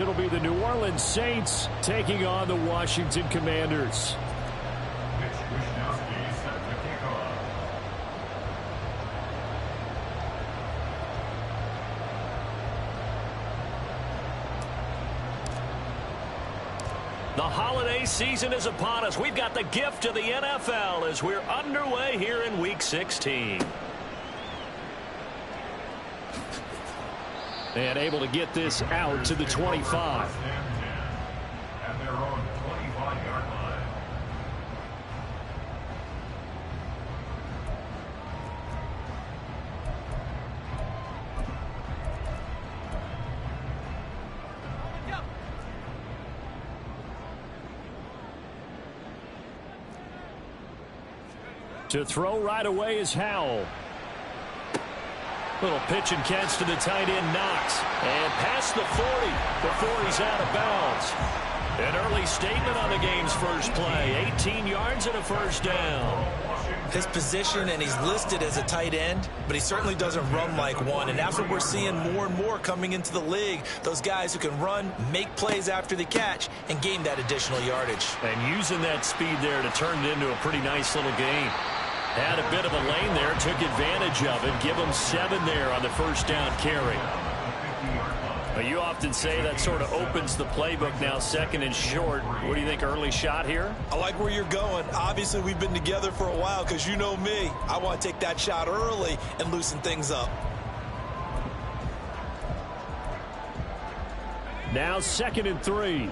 It'll be the New Orleans Saints taking on the Washington Commanders. The holiday season is upon us. We've got the gift of the NFL as we're underway here in Week 16. And able to get this out to the 25. At their own 25-yard line. To throw right away is Howell. Little pitch and catch to the tight end, Knox. And past the 40 before he's out of bounds. An early statement on the game's first play. 18 yards and a first down. His position, and he's listed as a tight end, but he certainly doesn't run like one. And that's what we're seeing more and more coming into the league. Those guys who can run, make plays after the catch, and gain that additional yardage. And using that speed there to turn it into a pretty nice little game. Had a bit of a lane there, took advantage of it. Give him 7 there on the first down carry. But you often say that sort of opens the playbook now, second and short. What do you think, early shot here? I like where you're going. Obviously, we've been together for a while because you know me. I want to take that shot early and loosen things up. Now 2nd and 3.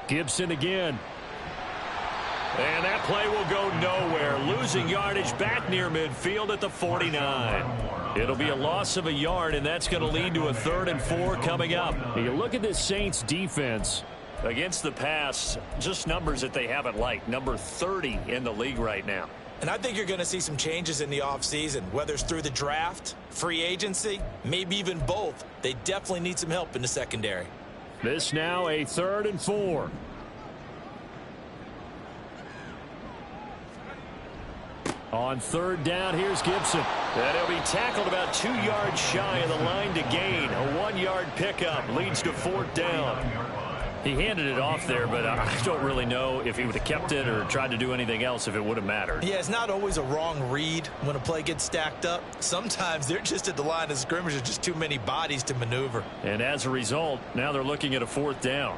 Gibson again. And that play will go nowhere. Losing yardage back near midfield at the 49. It'll be a loss of a yard, and that's going to lead to a 3rd and 4 coming up. You look at this Saints defense. Against the pass, just numbers that they haven't liked. Number 30 in the league right now. And I think you're going to see some changes in the offseason, whether it's through the draft, free agency, maybe even both. They definitely need some help in the secondary. This now a 3rd and 4. On 3rd down, here's Gibson. And he'll be tackled about 2 yards shy of the line to gain. A 1-yard pickup leads to 4th down. He handed it off there, but I don't really know if he would have kept it or tried to do anything else if it would have mattered. Yeah, it's not always a wrong read when a play gets stacked up. Sometimes they're just at the line of scrimmage. There's just too many bodies to maneuver. And as a result, now they're looking at a 4th down.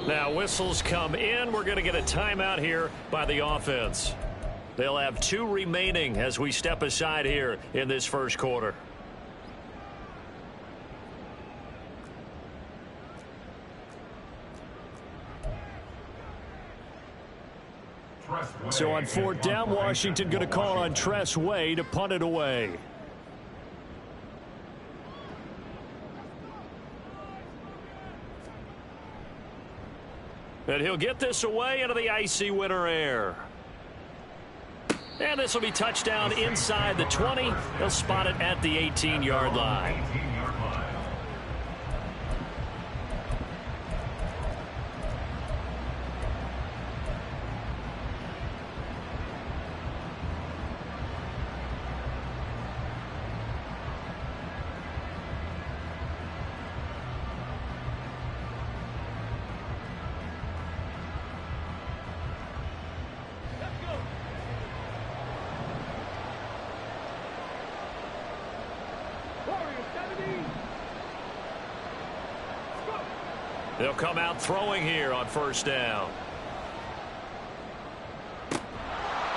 Now whistles come in. We're going to get a timeout here by the offense. They'll have 2 remaining as we step aside here in this first quarter. So on 4th down, Washington going to call on Tress Way to punt it away. And he'll get this away into the icy winter air. And this will be touchdown inside the 20. They'll spot it at the 18-yard line. They'll come out throwing here on 1st down.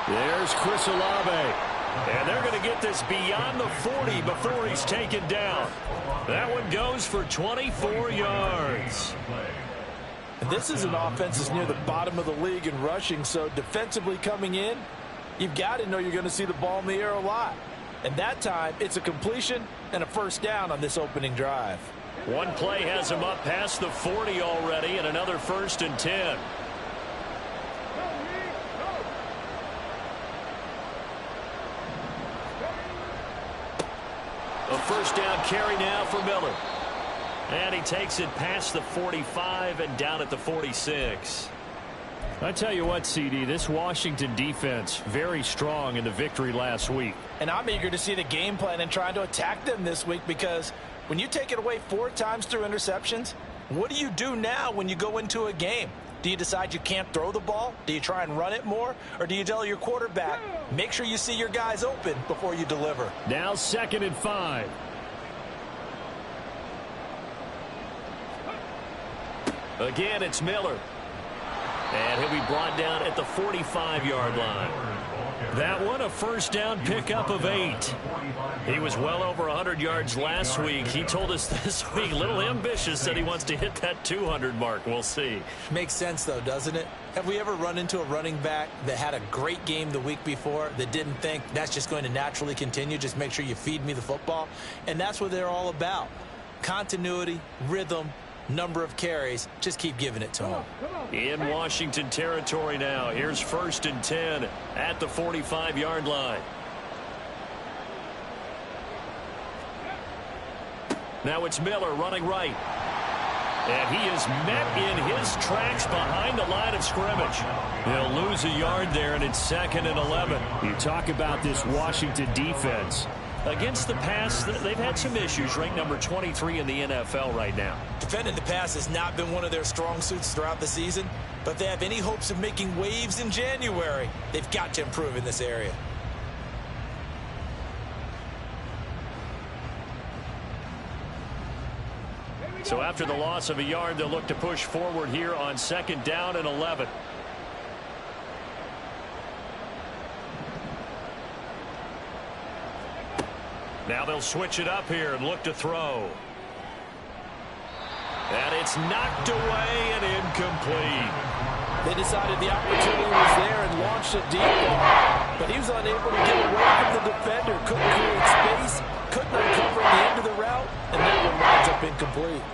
There's Chris Olave. And they're going to get this beyond the 40 before he's taken down. That one goes for 24 yards. And this is an offense that's near the bottom of the league in rushing, so defensively coming in, you've got to know you're going to see the ball in the air a lot. And that time, it's a completion and a 1st down on this opening drive. One play has him up past the 40 already, and another 1st and 10. first down carry now for Miller. And he takes it past the 45 and down at the 46. I tell you what, CD, this Washington defense, very strong in the victory last week. And I'm eager to see the game plan and trying to attack them this week, because when you take it away 4 times through interceptions, what do you do now when you go into a game? Do you decide you can't throw the ball? Do you try and run it more? Or do you tell your quarterback, make sure you see your guys open before you deliver? Now 2nd and 5. Again, it's Miller. And he'll be brought down at the 45-yard line. That one, a first down pickup of 8. He was well over 100 yards last week. He told us this week, a little ambitious, that he wants to hit that 200 mark. We'll see. Makes sense, though, doesn't it? Have we ever run into a running back that had a great game the week before that didn't think that's just going to naturally continue? Just make sure you feed me the football. And that's what they're all about. Continuity, rhythm, number of carries. Just keep giving it to him. In Washington territory now. Here's 1st and 10 at the 45-yard line. Now it's Miller running right. And he is met in his tracks behind the line of scrimmage. He'll lose a yard there, and it's 2nd and 11. You talk about this Washington defense. Against the pass, they've had some issues. Ranked number 23 in the NFL right now. Defending the pass has not been one of their strong suits throughout the season, but if they have any hopes of making waves in January, they've got to improve in this area. So after the loss of a yard, they'll look to push forward here on 2nd down and 11. Now they'll switch it up here and look to throw. And it's knocked away and incomplete. They decided the opportunity was there and launched a deep ball, but he was unable to get away from the defender. Couldn't create space, couldn't recover at the end of the route, and that one winds up incomplete.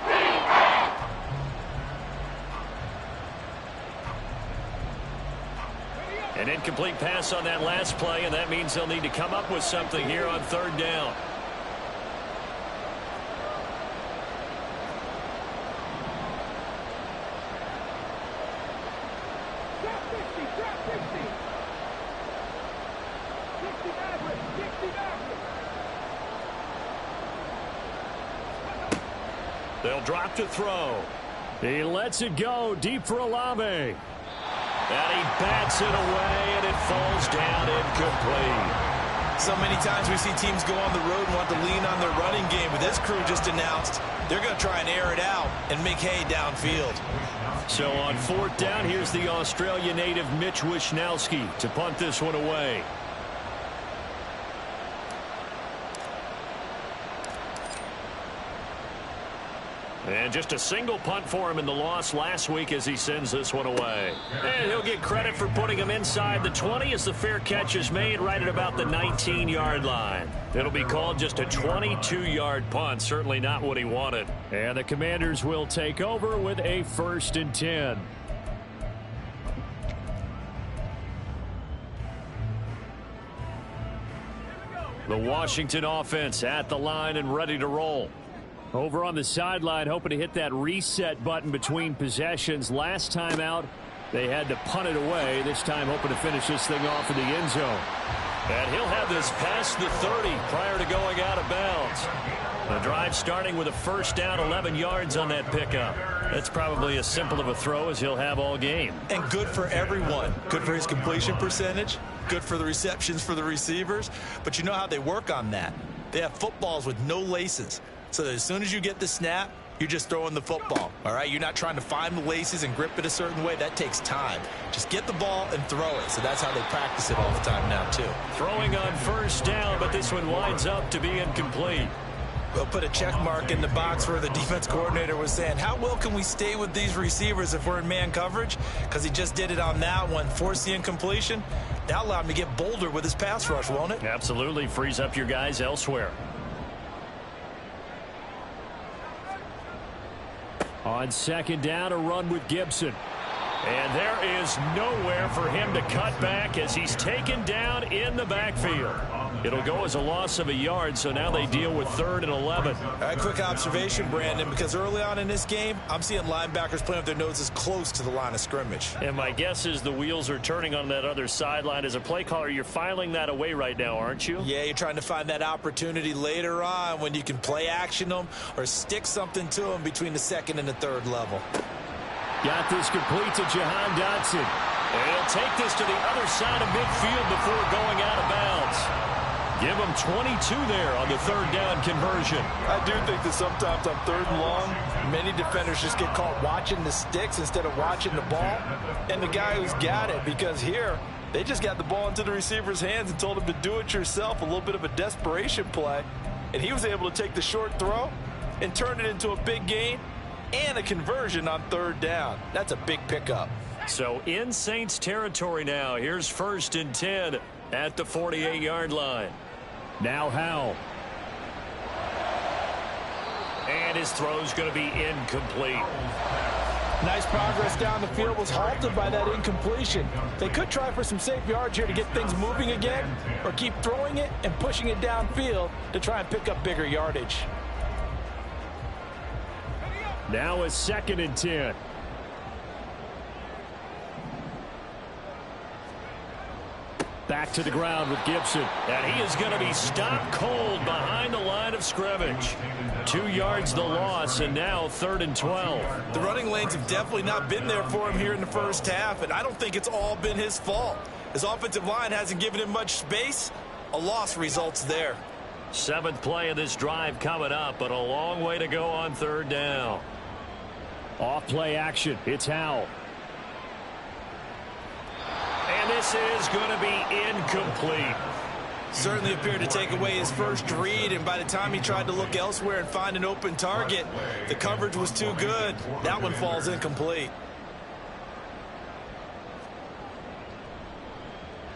An incomplete pass on that last play, and that means they'll need to come up with something here on 3rd down. They'll drop to throw. He lets it go deep for Olave. And he bats it away, and it falls down incomplete. So many times we see teams go on the road and want to lean on their running game, but this crew just announced they're going to try and air it out and make hay downfield. So on 4th down, here's the Australia native Mitch Wishnowsky to punt this one away. And just a single punt for him in the loss last week as he sends this one away. And he'll get credit for putting him inside the 20 as the fair catch is made right at about the 19-yard line. It'll be called just a 22-yard punt. Certainly not what he wanted. And the Commanders will take over with a 1st and 10. The Washington offense at the line and ready to roll. Over on the sideline, hoping to hit that reset button between possessions. Last time out, they had to punt it away. This time, hoping to finish this thing off in the end zone. And he'll have this past the 30 prior to going out of bounds. The drive starting with a 1st down, 11 yards on that pickup. That's probably as simple of a throw as he'll have all game. And good for everyone. Good for his completion percentage. Good for the receptions for the receivers. But you know how they work on that. They have footballs with no laces. So that as soon as you get the snap, you're just throwing the football, all right? You're not trying to find the laces and grip it a certain way. That takes time. Just get the ball and throw it. So that's how they practice it all the time now, too. Throwing on 1st down, but this one winds up to be incomplete. We'll put a check mark in the box where the defense coordinator was saying, how well can we stay with these receivers if we're in man coverage? Because he just did it on that one, forced the incompletion. That'll allow him to get bolder with his pass rush, won't it? Absolutely. Frees up your guys elsewhere. On 2nd down, a run with Gibson. And there is nowhere for him to cut back as he's taken down in the backfield. It'll go as a loss of a yard, so now they deal with 3rd and 11. A quick observation, Brandon, because early on in this game, I'm seeing linebackers playing with their noses close to the line of scrimmage. And my guess is the wheels are turning on that other sideline. As a play caller, you're filing that away right now, aren't you? Yeah, you're trying to find that opportunity later on when you can play action them or stick something to them between the 2nd and the 3rd level. Got this complete to Jahan Dotson. And he'll take this to the other side of midfield before going out of bounds. Give him 22 there on the 3rd down conversion. I do think that sometimes on 3rd and long, many defenders just get caught watching the sticks instead of watching the ball. And the guy who's got it, because here, they just got the ball into the receiver's hands and told him to do it yourself, a little bit of a desperation play. And he was able to take the short throw and turn it into a big gain and a conversion on 3rd down. That's a big pickup. So in Saints territory now. Here's 1st and 10 at the 48-yard line. Now Howell. And his throw's going to be incomplete. Nice progress down the field was halted by that incompletion. They could try for some safe yards here to get things moving again, or keep throwing it and pushing it downfield to try and pick up bigger yardage. Now a 2nd and 10. Back to the ground with Gibson. And he is going to be stopped cold behind the line of scrimmage. 2 yards the loss, and now 3rd and 12. The running lanes have definitely not been there for him here in the first half, and I don't think it's all been his fault. His offensive line hasn't given him much space. A loss results there. 7th play of this drive coming up, but a long way to go on 3rd down. Off play action. It's Howell. And this is going to be incomplete. Certainly appeared to take away his first read, and by the time he tried to look elsewhere and find an open target, the coverage was too good. That one falls incomplete.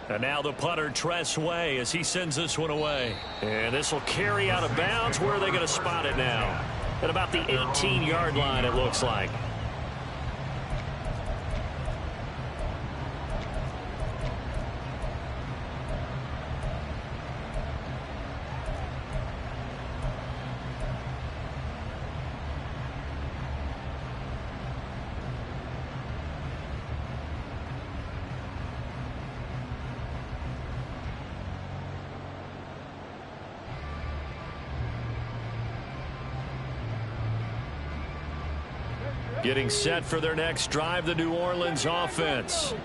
And now the punter, Tress Way, as he sends this one away. And this will carry out of bounds. Where are they going to spot it now? At about the 18-yard line, it looks like. Getting set for their next drive, the New Orleans offense.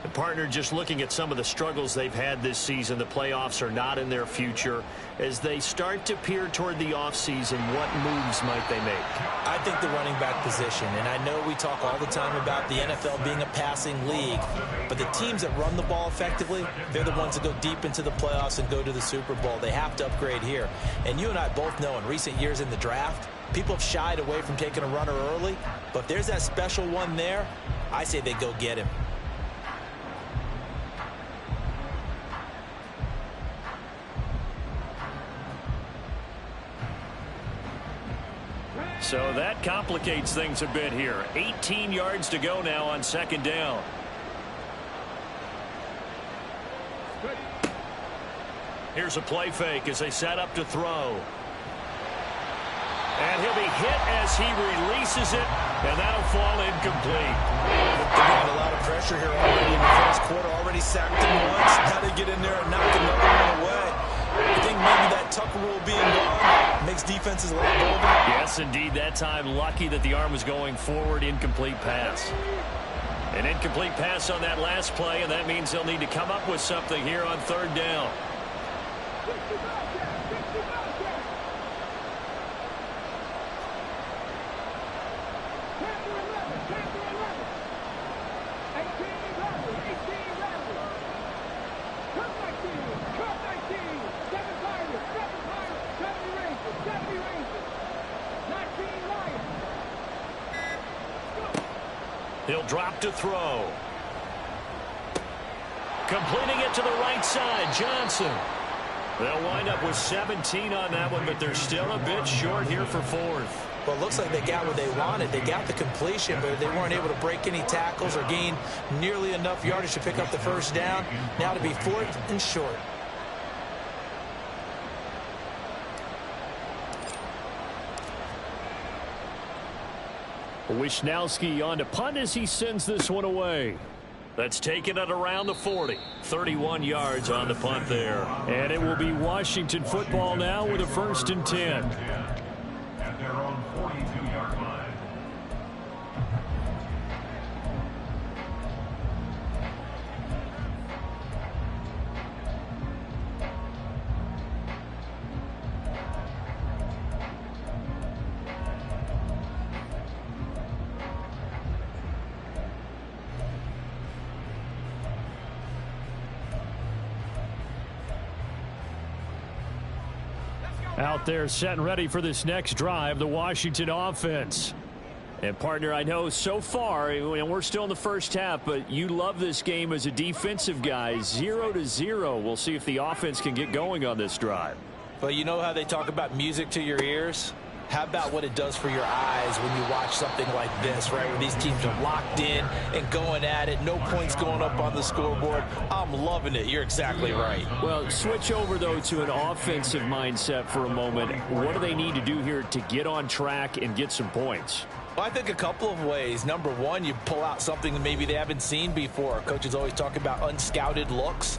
The partner just looking at some of the struggles they've had this season. The playoffs are not in their future. As they start to peer toward the offseason, what moves might they make? I think the running back position, and I know we talk all the time about the NFL being a passing league, but the teams that run the ball effectively, they're the ones that go deep into the playoffs and go to the Super Bowl. They have to upgrade here. And you and I both know in recent years in the draft, people have shied away from taking a runner early, but if there's that special one there, I say they go get him. So that complicates things a bit here. 18 yards to go now on 2nd down. Here's a play fake as they set up to throw. And he'll be hit as he releases it, and that'll fall incomplete. They got a lot of pressure here already in the first quarter. Already sacked him once. How they get in there and knock another one away. I think maybe that Tucker rule being gone makes defenses a lot bolder. Yes, indeed. That time, lucky that the arm was going forward. Incomplete pass. An incomplete pass on that last play, and that means they'll need to come up with something here on 3rd down. He'll drop to throw. Completing it to the right side, Johnson. They'll wind up with 17 on that one, but they're still a bit short here for 4th. Well, it looks like they got what they wanted. They got the completion, but they weren't able to break any tackles or gain nearly enough yardage to pick up the first down. Now to be 4th and short. Wishnowski on to punt as he sends this one away. That's taken it around the 40. 31 yards on the punt there. And it will be Washington football now with a 1st and 10. At their own 42-yard line. Out there set and ready for this next drive, the Washington offense. And partner, I know so far, and we're still in the first half, but you love this game as a defensive guy. 0-0. We'll see if the offense can get going on this drive. But you know how they talk about music to your ears? How about what it does for your eyes when you watch something like this, right? Where these teams are locked in and going at it. No points going up on the scoreboard. I'm loving it. You're exactly right. Well, switch over, though, to an offensive mindset for a moment. What do they need to do here to get on track and get some points? Well, I think a couple of ways. Number one, you pull out something that maybe they haven't seen before. Coaches always talk about unscouted looks.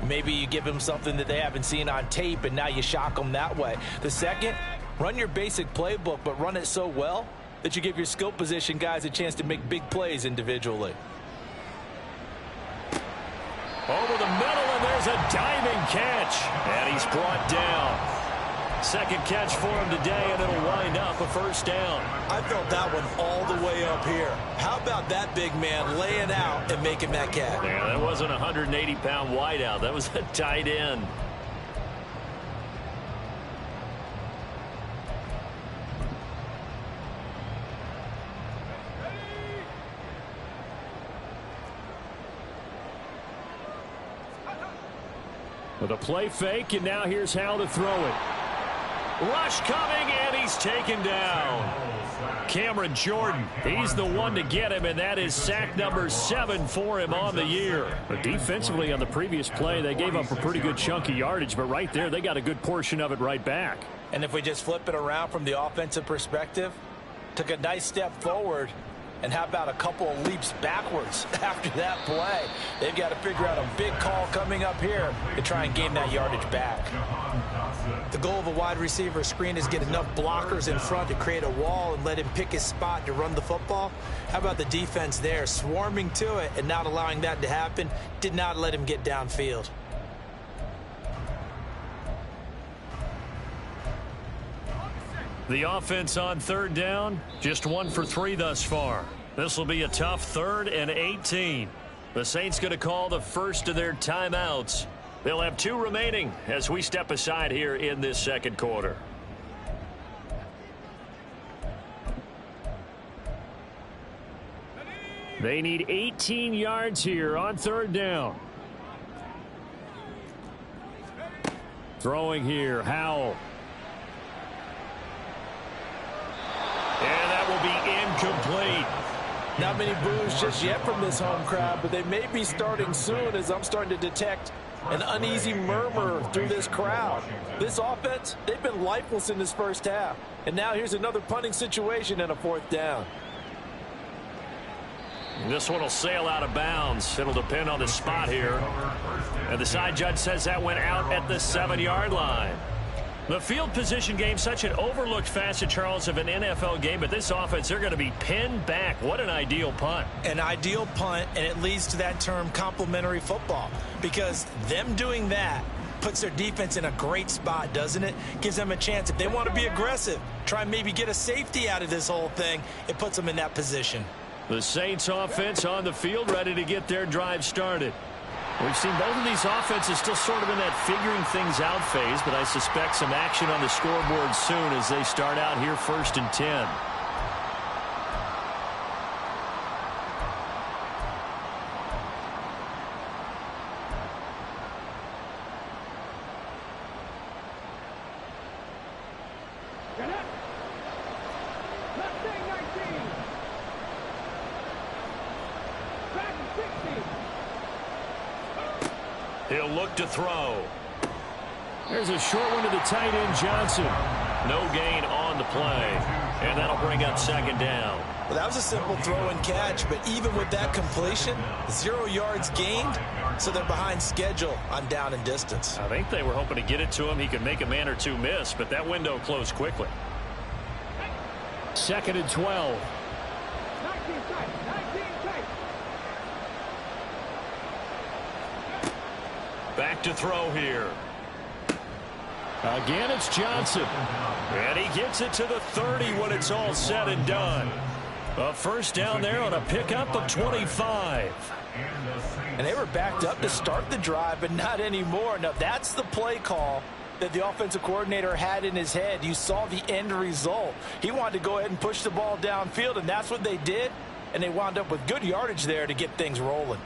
Maybe you give them something that they haven't seen on tape, and now you shock them that way. The second, run your basic playbook, but run it so well that you give your skill position guys a chance to make big plays individually. Over the middle, and there's a diving catch. And he's brought down. Second catch for him today, and it'll wind up a first down. I felt that one all the way up here. How about that big man laying out and making that catch? Yeah, that wasn't a 180-pound wideout. That was a tight end. With a play fake, and now here's how to throw it. Rush coming, and he's taken down. Cameron Jordan, he's the one to get him, and that is sack number 7 for him on the year. But defensively on the previous play, they gave up a pretty good chunk of yardage, but right there, they got a good portion of it right back. And if we just flip it around from the offensive perspective, took a nice step forward, and how about a couple of leaps backwards after that play? They've got to figure out a big call coming up here to try and gain that yardage back. The goal of a wide receiver screen is get enough blockers in front to create a wall and let him pick his spot to run the football. How about the defense there, swarming to it and not allowing that to happen? Did not let him get downfield. The offense on third down, just 1 for 3 thus far. This will be a tough 3rd and 18. The Saints going to call the first of their timeouts. They'll have 2 remaining as we step aside here in this second quarter. They need 18 yards here on third down. Throwing here, Howell. And that will be incomplete. Not many boos just yet from this home crowd, but they may be starting soon as I'm starting to detect an uneasy murmur through this crowd. This offense, they've been lifeless in this first half. And now here's another punting situation and a 4th down. This one will sail out of bounds. It'll depend on the spot here. And the side judge says that went out at the 7-yard line. The field position game, such an overlooked facet, Charles, of an NFL game, but this offense, they're going to be pinned back. What an ideal punt. An ideal punt, and it leads to that term complementary football, because them doing that puts their defense in a great spot, doesn't it? Gives them a chance. If they want to be aggressive, try and maybe get a safety out of this whole thing, it puts them in that position. The Saints offense on the field, ready to get their drive started. We've seen both of these offenses still sort of in that figuring things out phase, but I suspect some action on the scoreboard soon as they start out here 1st and 10. He'll look to throw. There's a short one to the tight end, Johnson. No gain on the play. And that'll bring up second down. Well, that was a simple throw and catch, but even with that completion, 0 yards gained, so they're behind schedule on down and distance. I think they were hoping to get it to him. He could make a man or two miss, but that window closed quickly. 2nd and 12. Back to throw here. Again, it's Johnson. And he gets it to the 30 when it's all said and done. A first down there on a pickup of 25. And they were backed up to start the drive, but not anymore. Now, that's the play call that the offensive coordinator had in his head. You saw the end result. He wanted to go ahead and push the ball downfield, and that's what they did. And they wound up with good yardage there to get things rolling.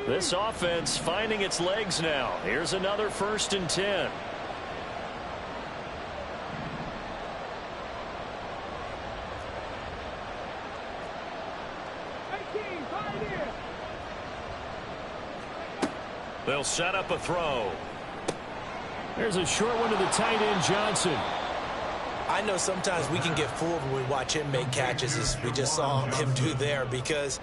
This offense finding its legs now. Here's another 1st and 10. They'll set up a throw. There's a short one to the tight end, Johnson. I know sometimes we can get fooled when we watch him make catches, as we just saw him do there, because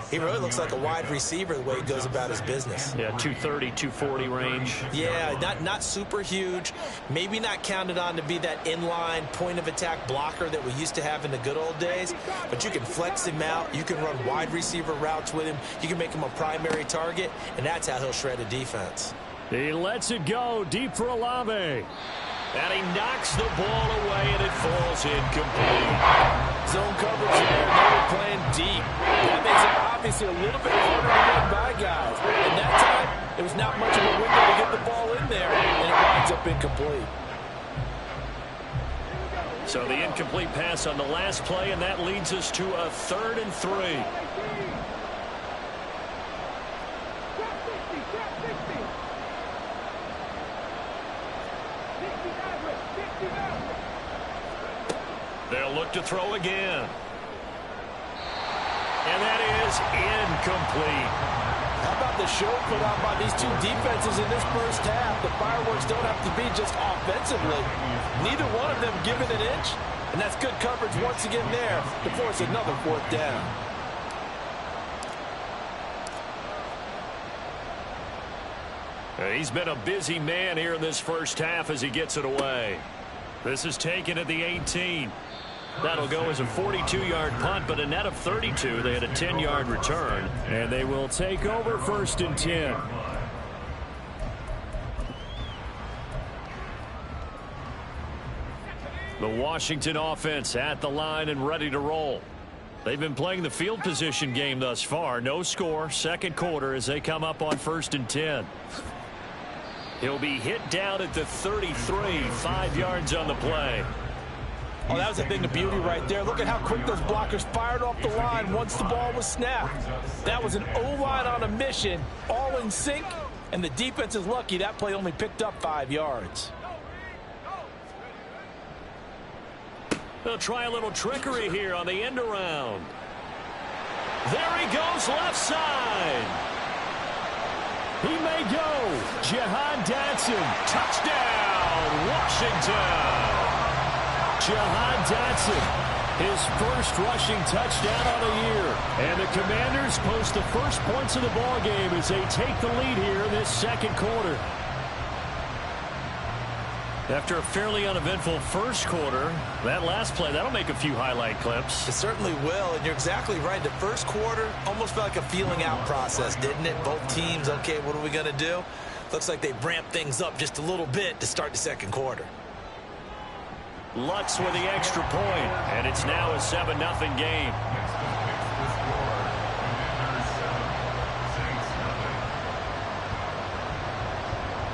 he really looks like a wide receiver the way he goes about his business. Yeah, 230, 240 range. Yeah, not super huge. Maybe not counted on to be that inline point-of-attack blocker that we used to have in the good old days, but you can flex him out. You can run wide receiver routes with him. You can make him a primary target, and that's how he'll shred a defense. He lets it go deep for Olave. And he knocks the ball away, and it falls incomplete. Zone coverage there, they were playing deep. That makes it obviously a little bit harder to run by guys. And that time, there was not much of a window to get the ball in there, and it winds up incomplete. So the incomplete pass on the last play, and that leads us to a 3rd and 3. They'll look to throw again. And that is incomplete. How about the show put on by these two defenses in this first half? The fireworks don't have to be just offensively. Neither one of them given an inch. And that's good coverage once again there to force another 4th down. He's been a busy man here in this first half as he gets it away. This is taken at the 18. That'll go as a 42-yard punt, but a net of 32. They had a 10-yard return. And they will take over 1st and 10. The Washington offense at the line and ready to roll. They've been playing the field position game thus far. No score, 2nd quarter as they come up on 1st and 10. He'll be hit down at the 33, 5 yards on the play. Oh, that was a thing of beauty right there. Look at how quick those blockers fired off the line once the ball was snapped. That was an O-line on a mission, all in sync, and the defense is lucky that play only picked up 5 yards. They'll try a little trickery here on the end around. There he goes left side. He may go. Jahan Dotson. Touchdown, Washington. Jahan Dotson, his first rushing touchdown on the year. And the Commanders post the first points of the ball game as they take the lead here in this 2nd quarter. After a fairly uneventful first quarter, that last play, that'll make a few highlight clips. It certainly will, and you're exactly right. The first quarter almost felt like a feeling out process, didn't it? Both teams, okay, what are we going to do? Looks like they ramped things up just a little bit to start the 2nd quarter. Lutz with the extra point, and it's now a 7-0 game.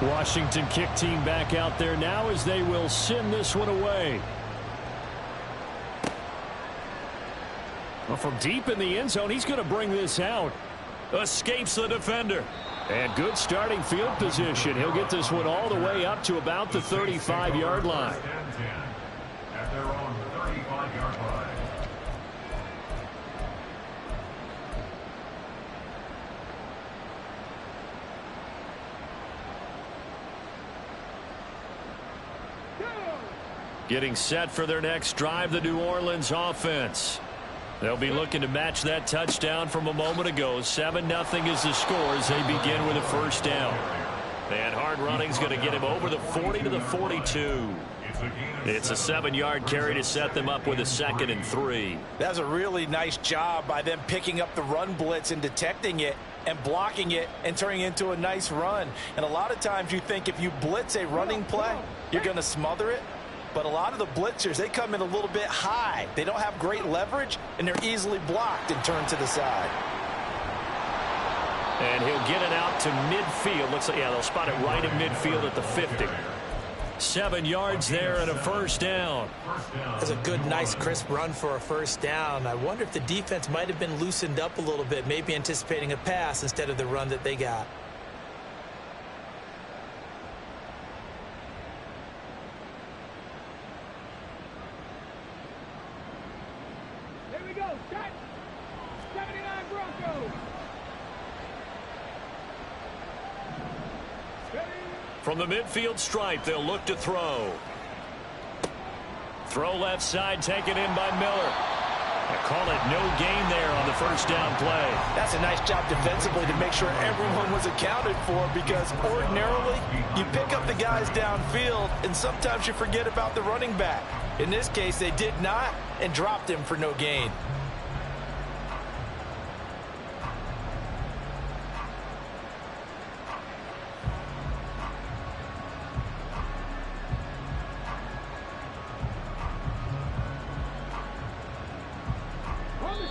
Washington kick team back out there now as they will send this one away. Well, from deep in the end zone, he's going to bring this out. Escapes the defender. And good starting field position. He'll get this one all the way up to about the 35-yard line. At their own 35-yard line. Getting set for their next drive, the New Orleans offense. They'll be looking to match that touchdown from a moment ago. 7-0 is the score as they begin with a first down. And hard running is going to get him over the 40 to the 42. It's a 7-yard carry to set them up with a 2nd and 3. That's a really nice job by them picking up the run blitz and detecting it and blocking it and turning it into a nice run. And a lot of times you think if you blitz a running play, you're going to smother it. But a lot of the blitzers, they come in a little bit high. They don't have great leverage, and they're easily blocked and turned to the side. And he'll get it out to midfield. Looks like, yeah, they'll spot it right in midfield at the 50. 7 yards there and a first down. That's a good, nice, crisp run for a first down. I wonder if the defense might have been loosened up a little bit, maybe anticipating a pass instead of the run that they got. From the midfield stripe, they'll look to throw. Throw left side, taken in by Miller. They call it no gain there on the first down play. That's a nice job defensively to make sure everyone was accounted for, because ordinarily you pick up the guys downfield and sometimes you forget about the running back. In this case, they did not and dropped him for no gain.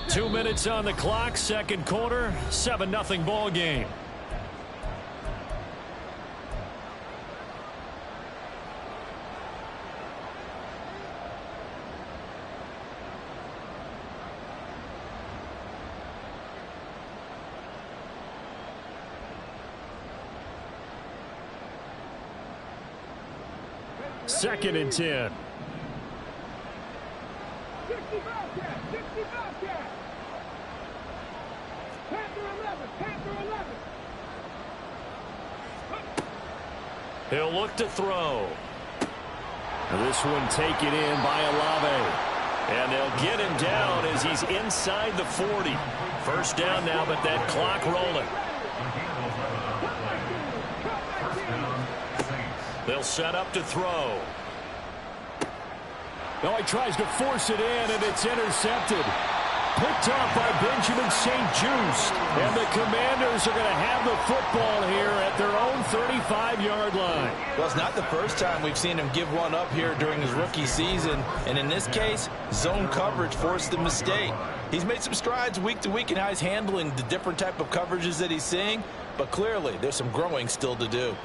Two minutes on the clock, second quarter, 7-0 ball game. Second and 10. He'll look to throw. This one taken in by Olave. And they'll get him down as he's inside the 40. First down now, but that clock rolling. They'll set up to throw. Oh, he tries to force it in, and it's intercepted. Picked off by Benjamin St-Juste. And the Commanders are going to have the football here at their own 35-yard line. Well, it's not the first time we've seen him give one up here during his rookie season. And in this case, zone coverage forced the mistake. He's made some strides week to week in how he's handling the different type of coverages that he's seeing. But clearly, there's some growing still to do.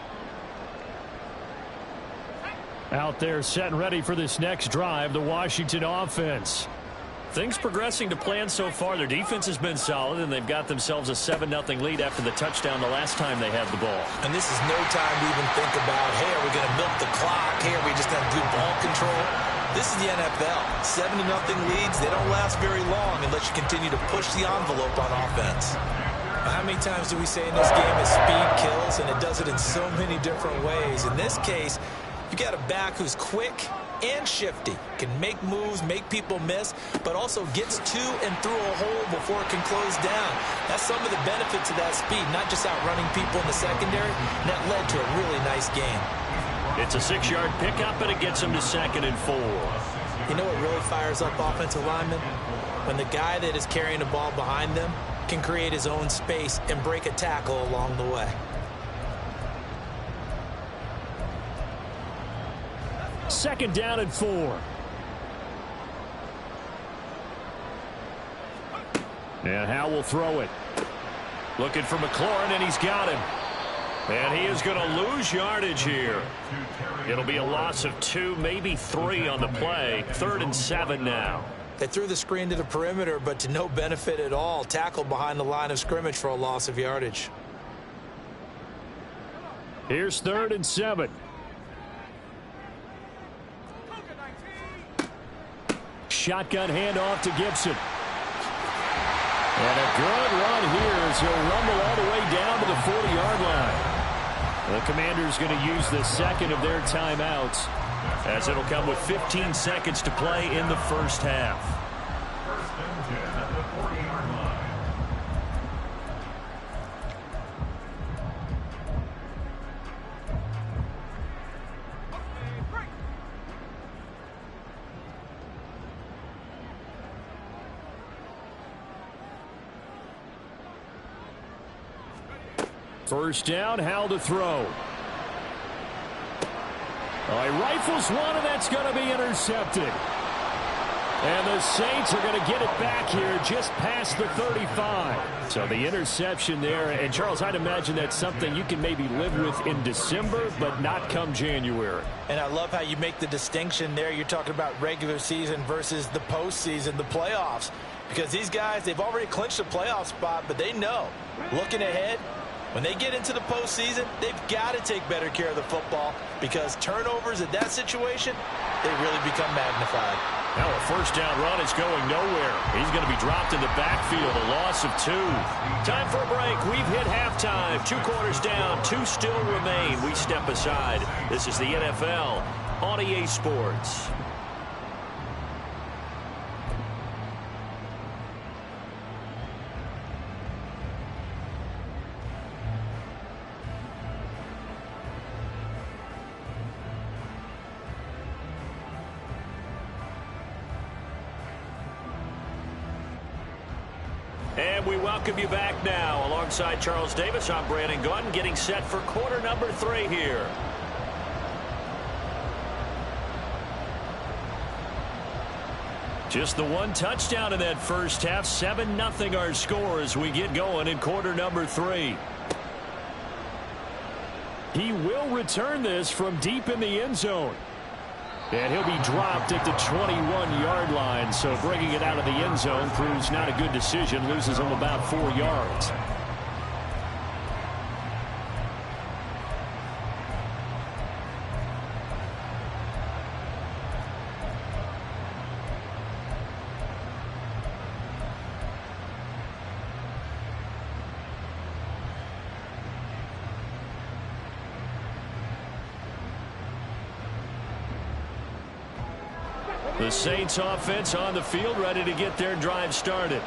Out there set and ready for this next drive, the Washington offense. Things progressing to plan so far. Their defense has been solid, and they've got themselves a 7-0 lead after the touchdown the last time they had the ball. And this is no time to even think about, hey, are we going to milk the clock? Hey, are we just going to do ball control? This is the NFL. 7-0 leads, they don't last very long unless you continue to push the envelope on offense. How many times do we say in this game is speed kills, and it does it in so many different ways. In this case, you got a back who's quick and shifty, can make moves, make people miss, but also gets to and through a hole before it can close down. That's some of the benefits of that speed, not just outrunning people in the secondary, and that led to a really nice game. It's a 6-yard pickup, and it gets them to 2nd and 4. You know what really fires up offensive linemen? When the guy that is carrying the ball behind them can create his own space and break a tackle along the way. Second down and 4. And Howe will throw it. Looking for McLaurin, and he's got him. And he is going to lose yardage here. It'll be a loss of 2, maybe 3 on the play. 3rd and 7 now. They threw the screen to the perimeter, but to no benefit at all. Tackled behind the line of scrimmage for a loss of yardage. Here's 3rd and 7. Shotgun handoff to Gibson. And a good run here as he'll rumble all the way down to the 40-yard line. The Commanders going to use the second of their timeouts. as it'll come with 15 seconds to play in the first half. First and 10 at the 40-yard line. First down, Howell to throw. He rifles one, and that's going to be intercepted. And the Saints are going to get it back here just past the 35. So the interception there. And, Charles, I'd imagine that's something you can maybe live with in December, but not come January. And I love how you make the distinction there. You're talking about regular season versus the postseason, the playoffs. Because these guys, they've already clinched a playoff spot, but they know, looking ahead, when they get into the postseason, they've got to take better care of the football because turnovers in that situation, they really become magnified. Now a first down run is going nowhere. He's going to be dropped in the backfield, a loss of 2. Time for a break. We've hit halftime. 2 quarters down, 2 still remain. We step aside. This is the NFL on EA Sports. And we welcome you back now. Alongside Charles Davis, I'm Brandon Gaudin, getting set for quarter number 3 here. Just the 1 touchdown in that first half. 7-0 our score as we get going in quarter number 3. He will return this from deep in the end zone. And he'll be dropped at the 21-yard line. So bringing it out of the end zone proves not a good decision. Loses him about 4 yards. The Saints offense on the field, ready to get their drive started.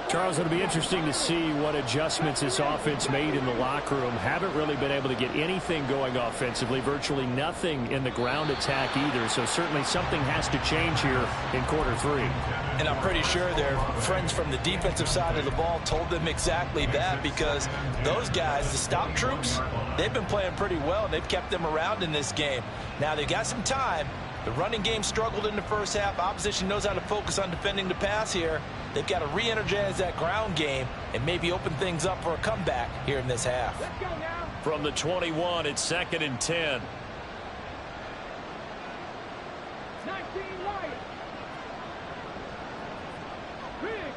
Charles, it'll be interesting to see what adjustments this offense made in the locker room. Haven't really been able to get anything going offensively. Virtually nothing in the ground attack either. So certainly something has to change here in quarter 3. And I'm pretty sure their friends from the defensive side of the ball told them exactly that because those guys, the stop troops, they've been playing pretty well, and they've kept them around in this game. Now, they've got some time. The running game struggled in the first half. Opposition knows how to focus on defending the pass here. They've got to re-energize that ground game and maybe open things up for a comeback here in this half. Let's go now. From the 21, it's 2nd and 10. 19 right. Rig.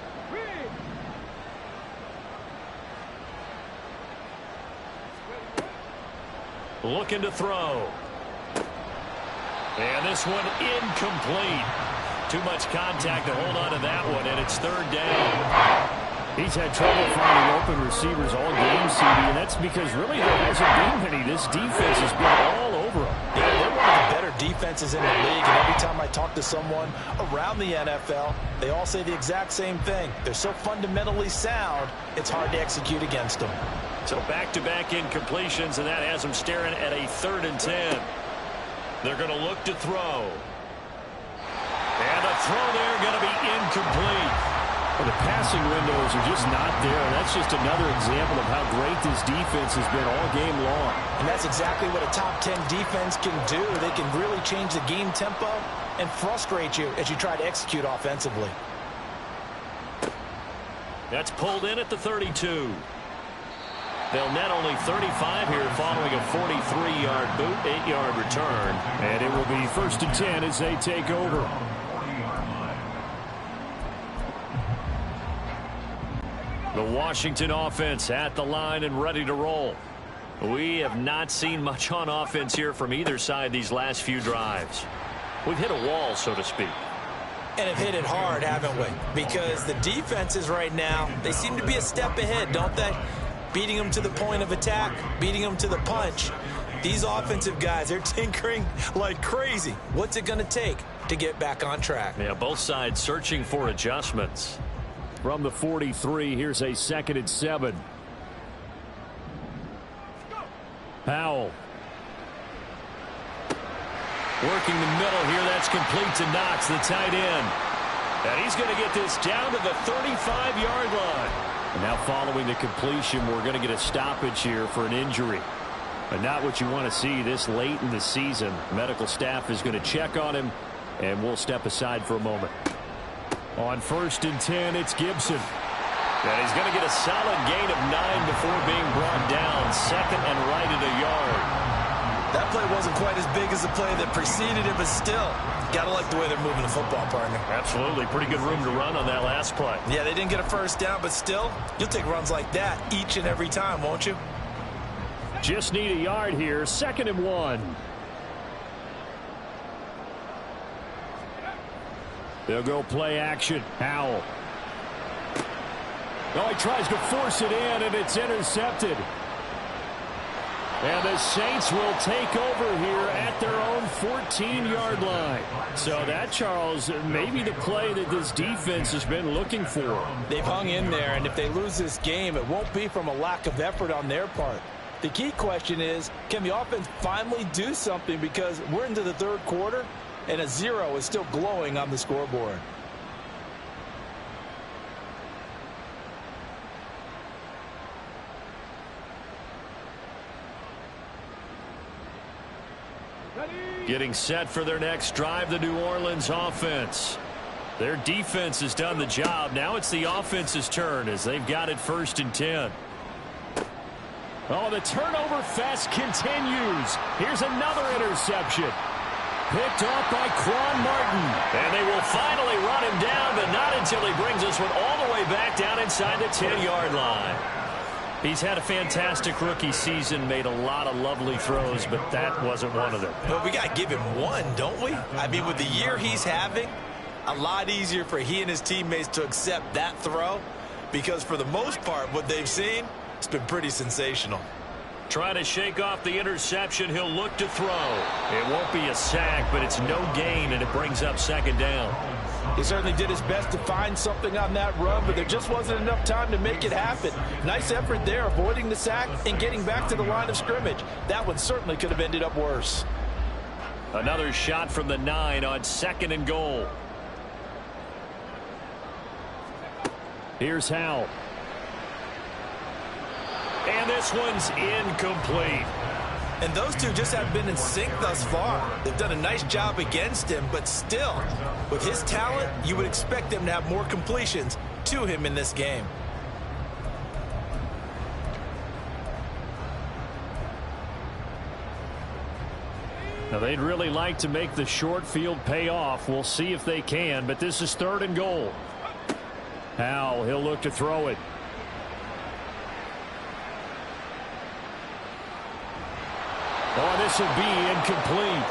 Looking to throw. And this one incomplete. Too much contact to hold on to that one, and it's 3rd down. He's had trouble finding open receivers all game, CD, and that's because really there hasn't been many. This defense has been all over them. Yeah, they're one of the better defenses in the league, and every time I talk to someone around the NFL, they all say the exact same thing. They're so fundamentally sound, it's hard to execute against them. So back-to-back incompletions, and that has them staring at a 3rd and 10. They're going to look to throw. And the throw there going to be incomplete. Well, the passing windows are just not there, and that's just another example of how great this defense has been all game long. And that's exactly what a top 10 defense can do. They can really change the game tempo and frustrate you as you try to execute offensively. That's pulled in at the 32. They'll net only 35 here following a 43-yard boot, 8-yard return. And it will be 1st and 10 as they take over. The Washington offense at the line and ready to roll. We have not seen much on offense here from either side these last few drives. We've hit a wall, so to speak. And have hit it hard, haven't we? Because the defenses right now, they seem to be a step ahead, don't they? Beating them to the point of attack, beating them to the punch. These offensive guys, they're tinkering like crazy. What's it going to take to get back on track? Yeah, both sides searching for adjustments. From the 43, here's a 2nd and 7. Powell. Working the middle here. That's complete to Knox, the tight end. And he's going to get this down to the 35-yard line. And now following the completion, we're going to get a stoppage here for an injury. But not what you want to see this late in the season. Medical staff is going to check on him, and we'll step aside for a moment. On 1st and 10, it's Gibson. And he's going to get a solid gain of 9 before being brought down. 2nd and right at a yard. That play wasn't quite as big as the play that preceded it, but still, got to like the way they're moving the football, partner. Absolutely. Pretty good room to run on that last play. Yeah, they didn't get a first down, but still, you'll take runs like that each and every time, won't you? Just need a yard here. 2nd and 1. They'll go play action. Howell. Oh, he tries to force it in, and it's intercepted. And the Saints will take over here at their own 14-yard line. So that, Charles, maybe the play that this defense has been looking for. They've hung in there, and if they lose this game, it won't be from a lack of effort on their part. The key question is, can the offense finally do something? Because we're into the 3rd quarter, and a 0 is still glowing on the scoreboard. Getting set for their next drive, the New Orleans offense. Their defense has done the job. Now it's the offense's turn as they've got it 1st and 10. Oh, the turnover fest continues. Here's another interception. Picked off by Quan Martin. And they will finally run him down, but not until he brings this one all the way back down inside the 10-yard line. He's had a fantastic rookie season, made a lot of lovely throws, but that wasn't one of them. Well, we got to give him one, don't we? I mean, with the year he's having, a lot easier for he and his teammates to accept that throw because for the most part, what they've seen, it's been pretty sensational. Trying to shake off the interception, he'll look to throw. It won't be a sack, but it's no gain, and it brings up 2nd down. He certainly did his best to find something on that run, but there just wasn't enough time to make it happen. Nice effort there, avoiding the sack and getting back to the line of scrimmage. That one certainly could have ended up worse. Another shot from the 9 on 2nd and goal. Here's Howell. And this one's incomplete. And those two just haven't been in sync thus far. They've done a nice job against him, but still, with his talent, you would expect them to have more completions to him in this game. Now, they'd really like to make the short field pay off. We'll see if they can, but this is 3rd and goal. Howell, he'll look to throw it. Oh, this will be incomplete.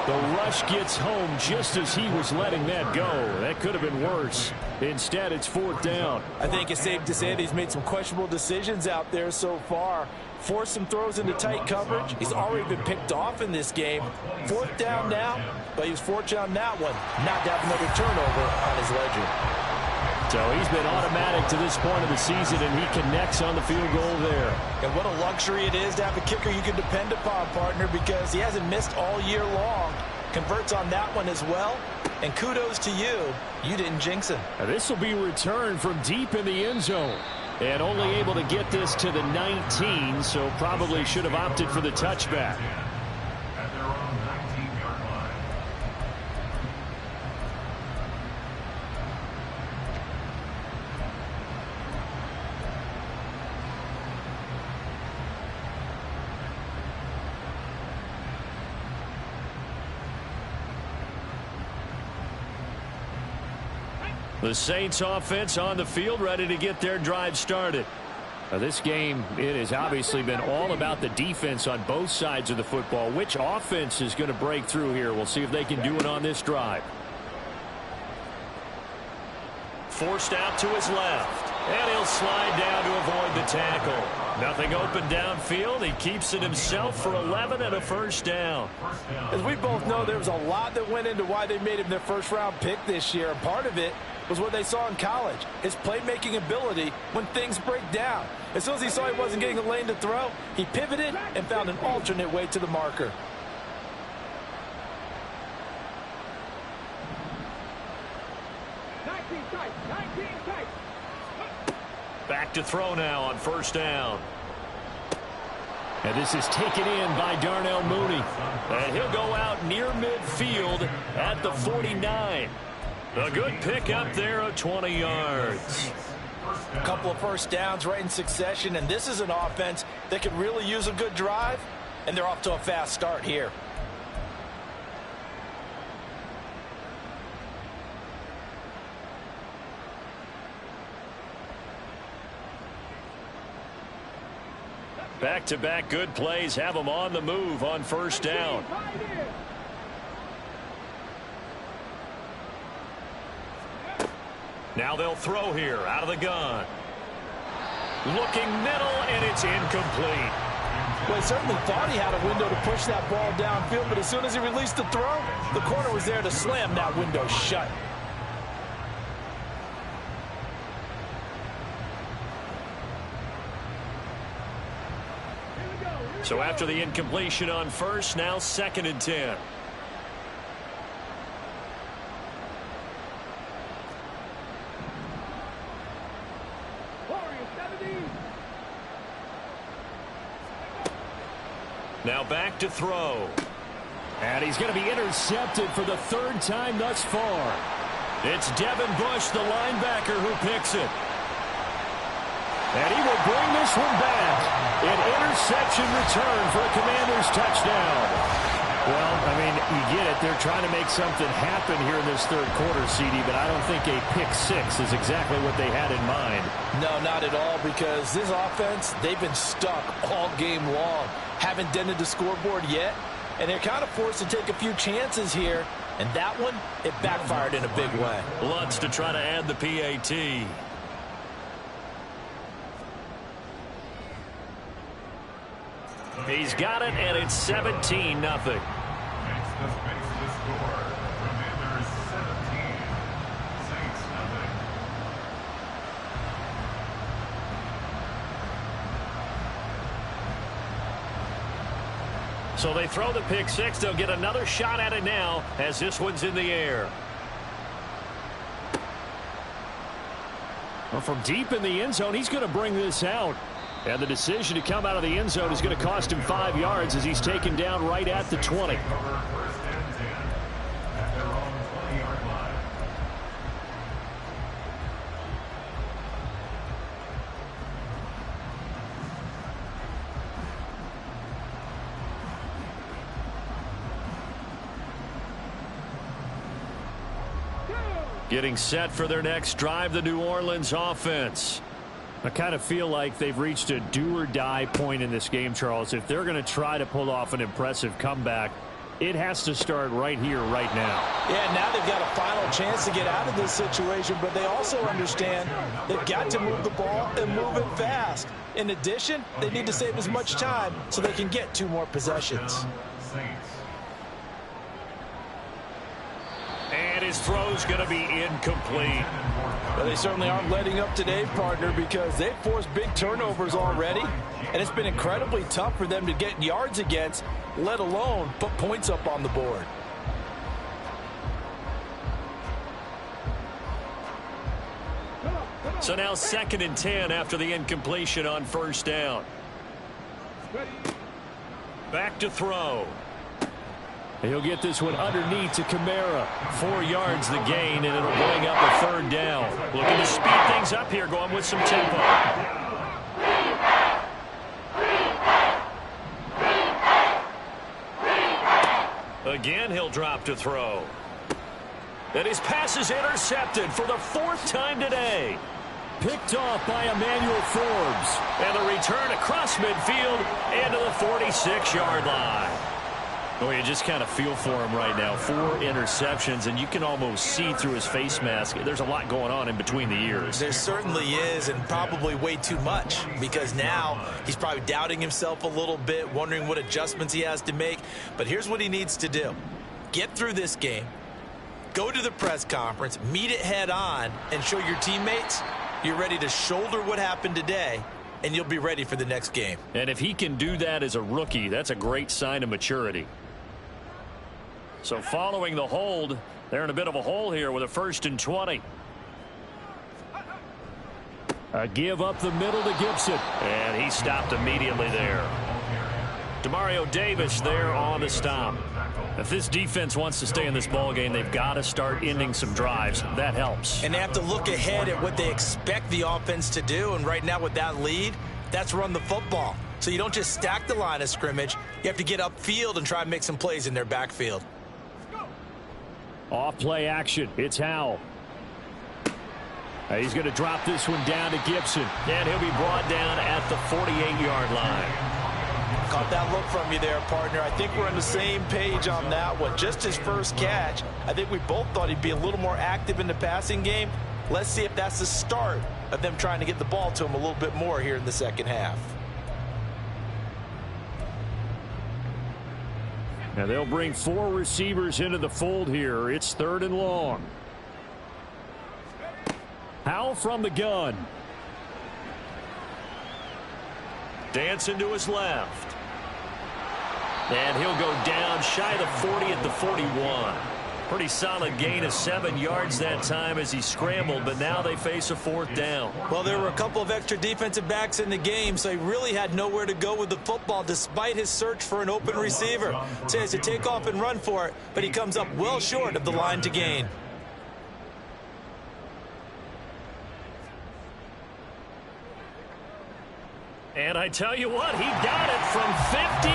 The rush gets home just as he was letting that go. That could have been worse. Instead, it's 4th down. I think it's safe to say that he's made some questionable decisions out there so far. Forced some throws into tight coverage. He's already been picked off in this game. 4th down now, but he was fortunate on that one not to have another turnover on his ledger. So he's been automatic to this point of the season, and he connects on the field goal there. And what a luxury it is to have a kicker you can depend upon, partner, because he hasn't missed all year long. Converts on that one as well. And kudos to you. You didn't jinx him. Now this will be returned from deep in the end zone. And only able to get this to the 19, so probably should have opted for the touchback. At their own 19-yard line. The Saints offense on the field, ready to get their drive started. Now this game, it has obviously been all about the defense on both sides of the football. Which offense is going to break through here? We'll see if they can do it on this drive. Forced out to his left. And he'll slide down to avoid the tackle. Nothing open downfield. He keeps it himself for 11 and a first down. As we both know, there was a lot that went into why they made him their first-round pick this year. And part of it was what they saw in college, his playmaking ability when things break down. As soon as he saw he wasn't getting a lane to throw, he pivoted and found an alternate way to the marker. Back to throw now on first down. And this is taken in by Darnell Mooney. And he'll go out near midfield at the 49. A good pick up there of 20 yards. A couple of first downs right in succession, and this is an offense that could really use a good drive, and they're off to a fast start here. Back-to-back good plays have them on the move on first down. Now they'll throw here out of the gun. Looking middle, and it's incomplete. Well, he certainly thought he had a window to push that ball downfield, but as soon as he released the throw, the corner was there to slam that window shut. So after the incompletion on first, now 2nd and 10. Now back to throw. And he's going to be intercepted for the 3rd time thus far. It's Devin Bush, the linebacker, who picks it. And he will bring this one back. An interception return for a Commanders touchdown. Well, I mean, you get it. They're trying to make something happen here in this 3rd quarter, CD, but I don't think a pick 6 is exactly what they had in mind. No, not at all, because this offense, they've been stuck all game long. Haven't dented the scoreboard yet, and they're kind of forced to take a few chances here. And that one, it backfired in a big way. Lutz to try to add the PAT. He's got it, and it's 17-0. Next up makes the score. Commanders 17, Saints 0. So they throw the pick 6. They'll get another shot at it now as this one's in the air. Well, from deep in the end zone, he's going to bring this out. And the decision to come out of the end zone is going to cost him 5 yards as he's taken down right at the 20. Cover 1st and 10 at their own 20-yard line. Getting set for their next drive, the New Orleans offense. I kind of feel like they've reached a do-or-die point in this game, Charles. If they're going to try to pull off an impressive comeback, it has to start right here, right now. Yeah, now they've got a final chance to get out of this situation, but they also understand they've got to move the ball and move it fast. In addition, they need to save as much time so they can get 2 more possessions. Saints. And his throw's going to be incomplete. Well, they certainly aren't letting up today, partner, because they've forced big turnovers already, and it's been incredibly tough for them to get yards against, let alone put points up on the board. So now 2nd and 10 after the incompletion on first down. Back to throw. He'll get this one underneath to Kamara. 4 yards the gain, and it'll bring up a 3rd down. Looking to speed things up here, going with some tempo. Again, he'll drop to throw. And his pass is intercepted for the 4th time today. Picked off by Emmanuel Forbes. And the return across midfield and to the 46-yard line. Well, you just kind of feel for him right now. 4 interceptions, and you can almost see through his face mask. There's a lot going on in between the ears. There certainly is, and probably way too much, because now he's probably doubting himself a little bit, wondering what adjustments he has to make. But here's what he needs to do. Get through this game, go to the press conference, meet it head on, and show your teammates you're ready to shoulder what happened today, and you'll be ready for the next game. And if he can do that as a rookie, that's a great sign of maturity. So following the hold, they're in a bit of a hole here with a 1st and 20. A give up the middle to Gibson. And he stopped immediately there. Demario Davis there on the stop. If this defense wants to stay in this ball game, they've got to start ending some drives. That helps. And they have to look ahead at what they expect the offense to do. And right now with that lead, that's run the football. So you don't just stack the line of scrimmage. You have to get upfield and try and make some plays in their backfield. Off play action. It's Howell. He's going to drop this one down to Gibson. And he'll be brought down at the 48-yard line. Caught that look from you there, partner. I think we're on the same page on that one. Just his first catch, I think we both thought he'd be a little more active in the passing game. Let's see if that's the start of them trying to get the ball to him a little bit more here in the second half. Now they'll bring 4 receivers into the fold here. It's 3rd and long. Howell from the gun. Dancing to his left. And he'll go down shy of the 40 at the 41. Pretty solid gain of 7 yards that time as he scrambled, but now they face a 4th down. Well, there were a couple of extra defensive backs in the game, so he really had nowhere to go with the football despite his search for an open receiver. So he has to take off and run for it, but he comes up well short of the line to gain. And I tell you what, he got it from 58.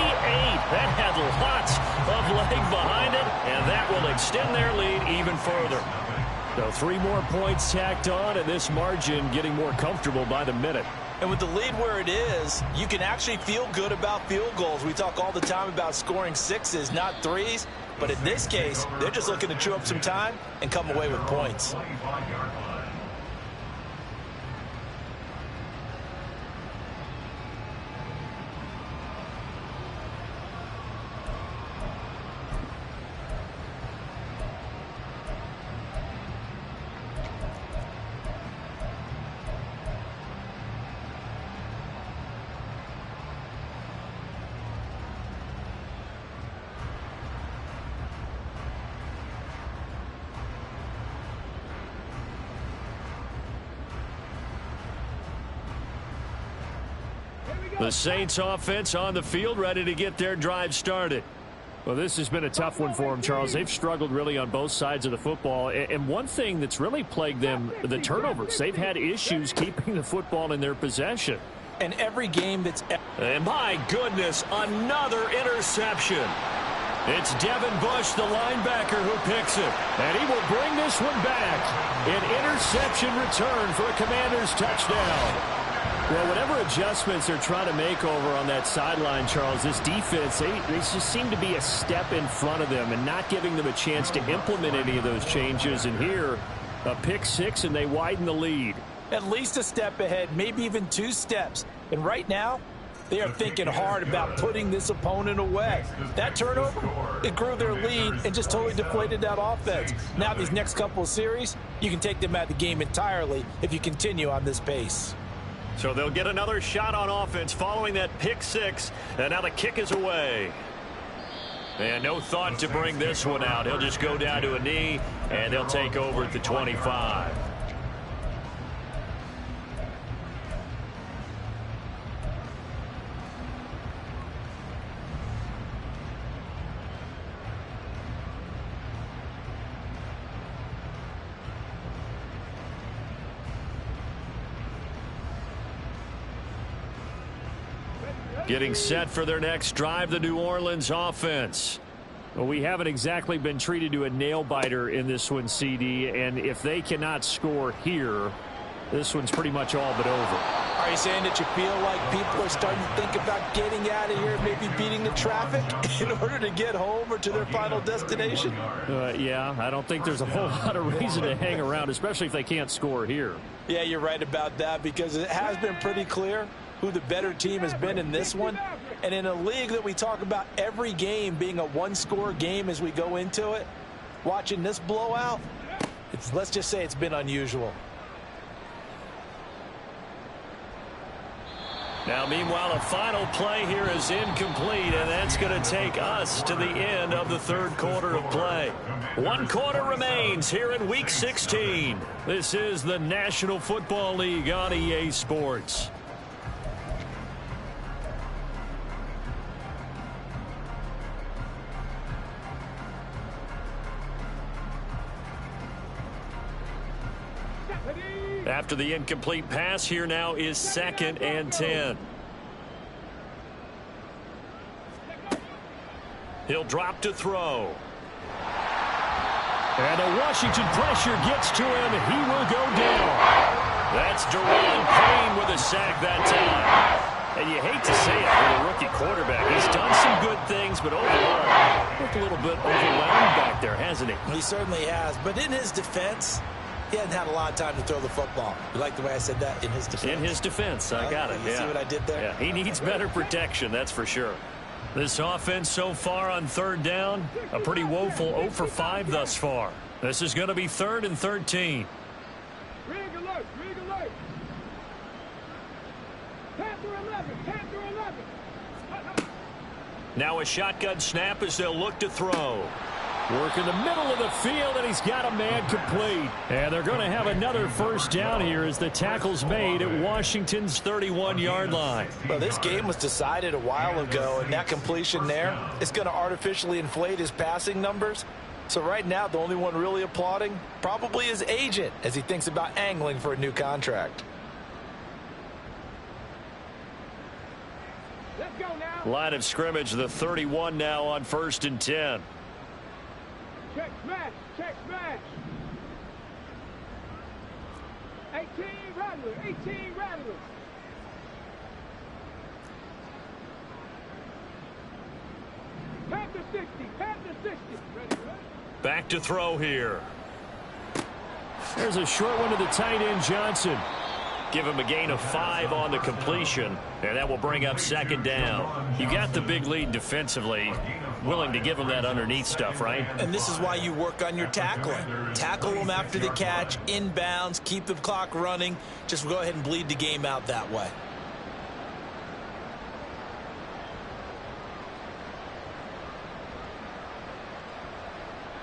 That had lots of leg behind it, and that will extend their lead even further. So 3 more points tacked on, and this margin getting more comfortable by the minute. And with the lead where it is, you can actually feel good about field goals. We talk all the time about scoring 6s, not 3s. But in this case, they're just looking to chew up some time and come away with points. The Saints offense on the field, ready to get their drive started. Well, this has been a tough one for them, Charles. They've struggled really on both sides of the football. And one thing that's really plagued them, the turnovers. They've had issues keeping the football in their possession. And every game that's... And my goodness, another interception. It's Devin Bush, the linebacker, who picks it. And he will bring this one back. An interception return for a Commanders touchdown. Well, whatever adjustments they're trying to make over on that sideline, Charles, this defense, they just seem to be a step in front of them and not giving them a chance to implement any of those changes. And here, a pick 6, and they widen the lead. At least a step ahead, maybe even 2 steps. And right now, they are thinking hard about putting this opponent away. That turnover, it grew their lead and just totally deflated that offense. Now these next couple of series, you can take them out of the game entirely if you continue on this pace. So they'll get another shot on offense following that pick 6, and now the kick is away. And no thought to bring this one out. He'll just go down to a knee, and they'll take over at the 25. Getting set for their next drive, the New Orleans offense. Well, we haven't exactly been treated to a nail-biter in this one, CD, and if they cannot score here, this one's pretty much all but over. Are you saying that you feel like people are starting to think about getting out of here, maybe beating the traffic in order to get home or to their final destination? Yeah, I don't think there's a whole lot of reason to hang around, especially if they can't score here. Yeah, you're right about that, because it has been pretty clear who the better team has been in this one. And in a league that we talk about every game being a one-score game as we go into it, watching this blowout, let's just say it's been unusual. Now, meanwhile, a final play here is incomplete, and that's going to take us to the end of the third quarter of play. 1 quarter remains here in Week 16. This is the National Football League on EA Sports. After the incomplete pass, here now is 2nd and 10. He'll drop to throw. And the Washington pressure gets to him. He will go down. That's Deron Payne with a sack that time. And you hate to say it for the rookie quarterback. He's done some good things, but overall, looked a little bit overwhelmed back there, hasn't he? He certainly has. But in his defense, he hasn't had a lot of time to throw the football. You like the way I said that? In his defense? In his defense. I got it. You see what I did there? Yeah, he needs better protection, that's for sure. This offense so far on 3rd down, a pretty woeful 0 for 5 thus far. This is going to be 3rd and 13. Rig alert, rig alert. Panther 11, Panther 11. Now a shotgun snap as they'll look to throw. Work in the middle of the field, and he's got a man complete. And they're going to have another first down here as the tackle's made at Washington's 31-yard line. Well, this game was decided a while ago, and that completion there is going to artificially inflate his passing numbers. So right now, the only one really applauding probably his agent as he thinks about angling for a new contract. Let's go now. Line of scrimmage, the 31 now on 1st and 10. Check smash, check smash. 18 Rattler, 18 Rattler. Panther 60, Panther 60. Ready, ready. Back to throw here. There's a short one to the tight end, Johnson. Give him a gain of 5 on the completion, and that will bring up 2nd down. You got the big lead defensively. Willing to give him that underneath stuff, right? And this is why you work on your tackling. Tackle them after the catch, inbounds, keep the clock running. Just go ahead and bleed the game out that way.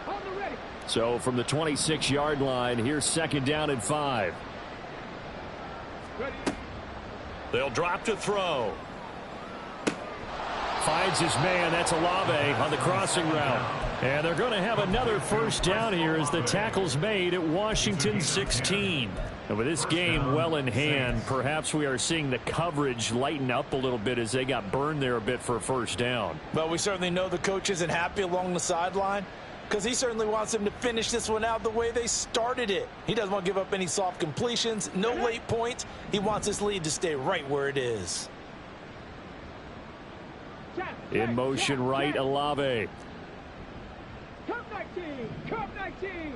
On the ready. So from the 26-yard line, here's 2nd down and 5. Ready. They'll drop to throw. Finds his man. That's Olave on the crossing route. And they're going to have another first down here as the tackle's made at Washington 16. And with this game well in hand, perhaps we are seeing the coverage lighten up a little bit as they got burned there a bit for a first down. But we certainly know the coach isn't happy along the sideline because he certainly wants them to finish this one out the way they started it. He doesn't want to give up any soft completions, no late points. He wants this lead to stay right where it is. In motion right, Olave. Cup 19, Cup 19.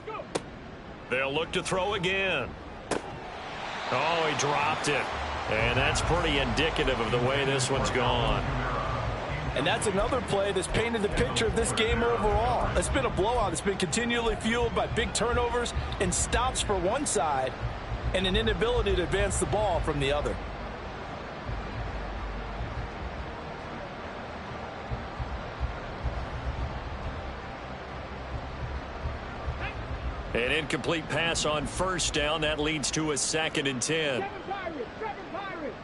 Let's go. They'll look to throw again. Oh, he dropped it. And that's pretty indicative of the way this one's gone. And that's another play that's painted the picture of this game overall. It's been a blowout. It's been continually fueled by big turnovers and stops for one side and an inability to advance the ball from the other. An incomplete pass on first down. That leads to a 2nd and 10. Seven Pirates, seven Pirates.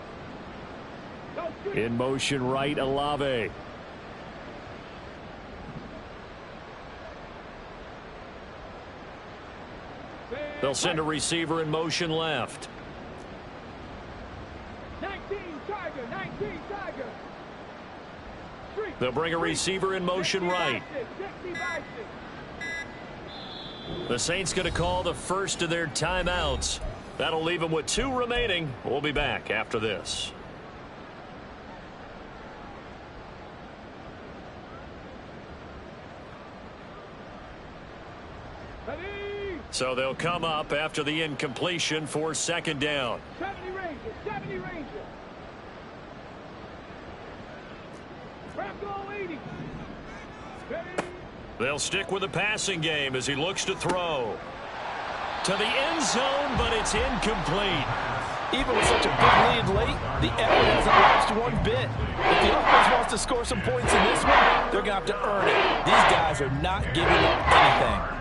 Don't shoot. In motion right, Olave. They'll send a receiver in motion left. 19 Tiger, 19 Tiger. They'll bring a receiver in motion right. 60 Bison. The Saints going to call the first of their timeouts. That'll leave them with 2 remaining. We'll be back after this. So they'll come up after the incompletion for 2nd down. 70 Ranger, 70 Ranger. Crack goal 80. Ready. They'll stick with the passing game as he looks to throw. To the end zone, but it's incomplete. Even with such a big lead late, the effort hasn't lost one bit. If the offense wants to score some points in this one, they're going to have to earn it. These guys are not giving up anything.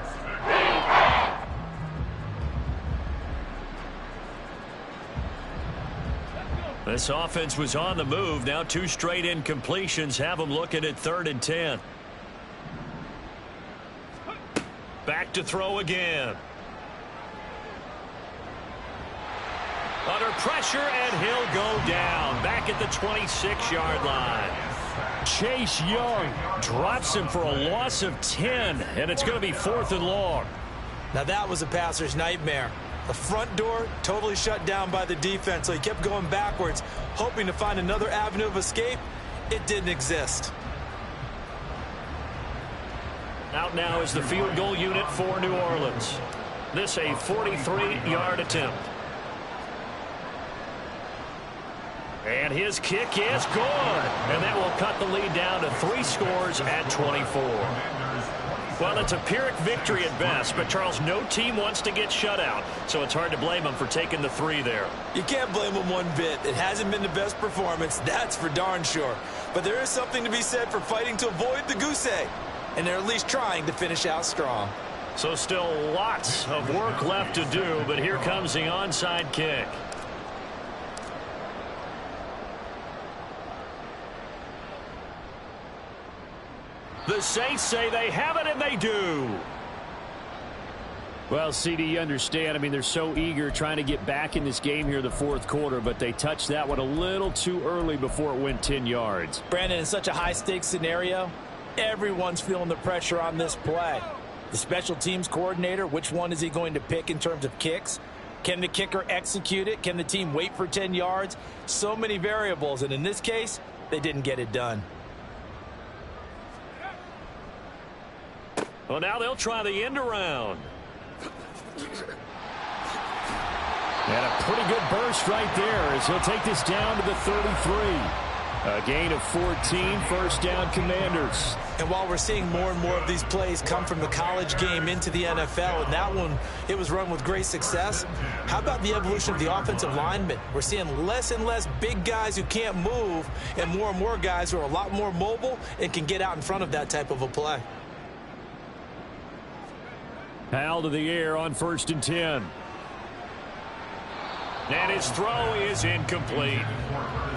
This offense was on the move. Now 2 straight incompletions have them looking at 3rd and 10. Back to throw again. Under pressure, and he'll go down. Back at the 26-yard line. Chase Young drops him for a loss of 10, and it's going to be 4th and long. Now that was a passer's nightmare. The front door totally shut down by the defense, so he kept going backwards, hoping to find another avenue of escape. It didn't exist. Out now is the field goal unit for New Orleans. This a 43-yard attempt. And his kick is good. And that will cut the lead down to 3 scores at 24. Well, it's a Pyrrhic victory at best, but Charles, no team wants to get shut out, so it's hard to blame them for taking the 3 there. You can't blame them one bit. It hasn't been the best performance, that's for darn sure. But there is something to be said for fighting to avoid the goose egg, and they're at least trying to finish out strong. So still lots of work left to do, but here comes the onside kick. The Saints say they have it, and they do. Well, CD, you understand. I mean, they're so eager trying to get back in this game here in the 4th quarter, but they touched that one a little too early before it went 10 yards. Brandon, in such a high-stakes scenario, everyone's feeling the pressure on this play. The special teams coordinator, which one is he going to pick in terms of kicks? Can the kicker execute it? Can the team wait for 10 yards? So many variables, and in this case, they didn't get it done. Well, now they'll try the end around. And a pretty good burst right there as he'll take this down to the 33. A gain of 14, 1st down Commanders. And while we're seeing more and more of these plays come from the college game into the NFL, and that one, it was run with great success, how about the evolution of the offensive linemen? We're seeing less and less big guys who can't move and more guys who are a lot more mobile and can get out in front of that type of a play. Hal to the air on 1st and 10. And his throw is incomplete.